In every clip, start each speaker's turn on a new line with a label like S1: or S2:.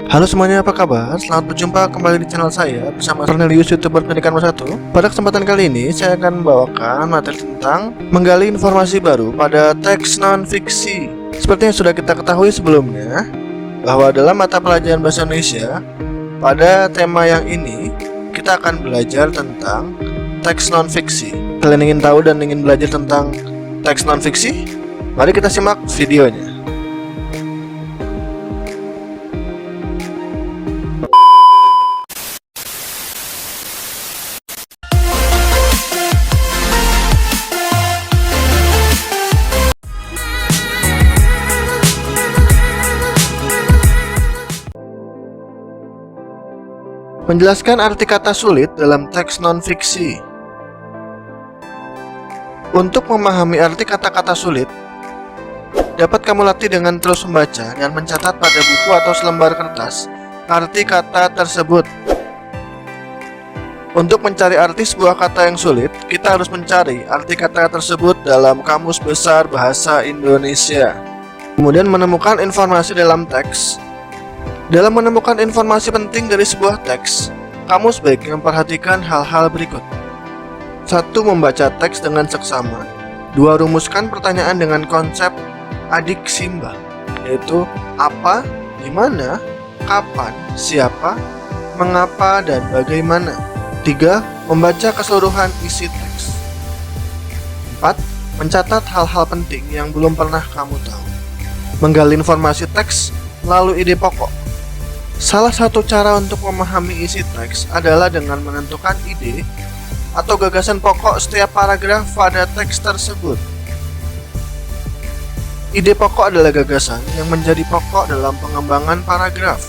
S1: Halo semuanya, apa kabar? Selamat berjumpa kembali di channel saya bersama Cornelius, YouTuber Pendidikan Nomor 1. Pada kesempatan kali ini saya akan membawakan materi tentang menggali informasi baru pada teks non-fiksi. Seperti yang sudah kita ketahui sebelumnya, bahwa dalam mata pelajaran Bahasa Indonesia, pada tema yang ini kita akan belajar tentang teks non-fiksi. Kalian ingin tahu dan ingin belajar tentang teks non-fiksi? Mari kita simak videonya. Menjelaskan arti kata sulit dalam teks non-fiksi. Untuk memahami arti kata-kata sulit, dapat kamu latih dengan terus membaca dan mencatat pada buku atau selembar kertas arti kata tersebut. Untuk mencari arti sebuah kata yang sulit, kita harus mencari arti kata tersebut dalam Kamus Besar Bahasa Indonesia. Kemudian menemukan informasi dalam teks. Dalam menemukan informasi penting dari sebuah teks, kamu sebaiknya memperhatikan hal-hal berikut. 1. Membaca teks dengan seksama. 2. Rumuskan pertanyaan dengan konsep adik simbah, yaitu apa, di mana, kapan, siapa, mengapa, dan bagaimana. 3. Membaca keseluruhan isi teks. 4. Mencatat hal-hal penting yang belum pernah kamu tahu. Menggali informasi teks melalui ide pokok. Salah satu cara untuk memahami isi teks adalah dengan menentukan ide atau gagasan pokok setiap paragraf pada teks tersebut. Ide pokok adalah gagasan yang menjadi pokok dalam pengembangan paragraf.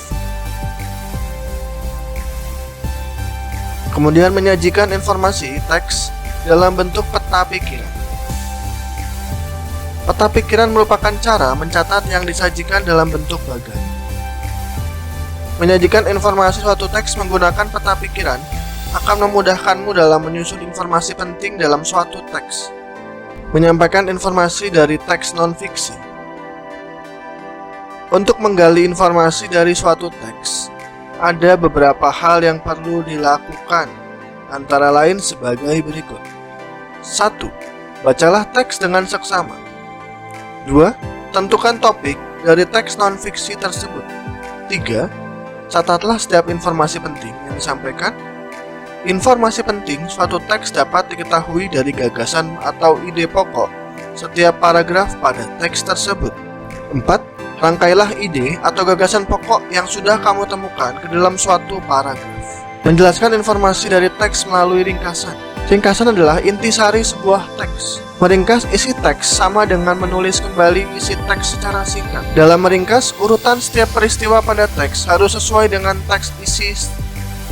S1: Kemudian menyajikan informasi teks dalam bentuk peta pikiran. Peta pikiran merupakan cara mencatat yang disajikan dalam bentuk bagan. Menyajikan informasi suatu teks menggunakan peta pikiran akan memudahkanmu dalam menyusun informasi penting dalam suatu teks. Menyampaikan informasi dari teks non-fiksi. Untuk menggali informasi dari suatu teks, ada beberapa hal yang perlu dilakukan, antara lain sebagai berikut. 1. Bacalah teks dengan seksama. 2. Tentukan topik dari teks non-fiksi tersebut. 3. Catatlah setiap informasi penting yang disampaikan. Informasi penting suatu teks dapat diketahui dari gagasan atau ide pokok setiap paragraf pada teks tersebut. 4. Rangkailah ide atau gagasan pokok yang sudah kamu temukan ke dalam suatu paragraf. Menjelaskan informasi dari teks melalui ringkasan. Ringkasan adalah intisari sebuah teks. Meringkas isi teks sama dengan menulis kembali isi teks secara singkat. Dalam meringkas, urutan setiap peristiwa pada teks harus sesuai dengan teks isi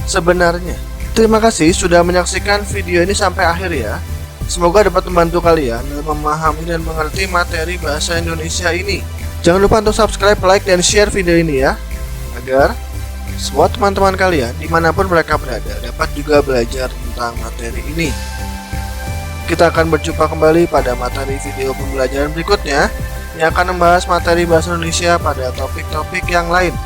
S1: sebenarnya. Terima kasih sudah menyaksikan video ini sampai akhir ya. Semoga dapat membantu kalian dalam memahami dan mengerti materi bahasa Indonesia ini. Jangan lupa untuk subscribe, like, dan share video ini ya, agar semua teman-teman kalian dimanapun mereka berada dapat juga belajar tentang materi ini. Kita akan berjumpa kembali pada materi video pembelajaran berikutnya yang akan membahas materi bahasa Indonesia pada topik-topik yang lain.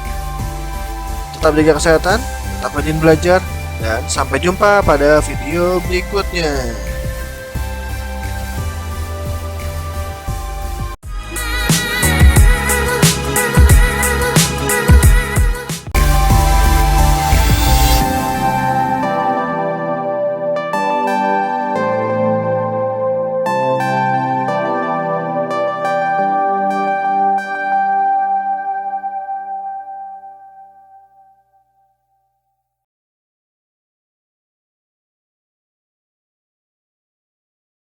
S1: Tetap jaga kesehatan, tetap rajin belajar, dan sampai jumpa pada video berikutnya.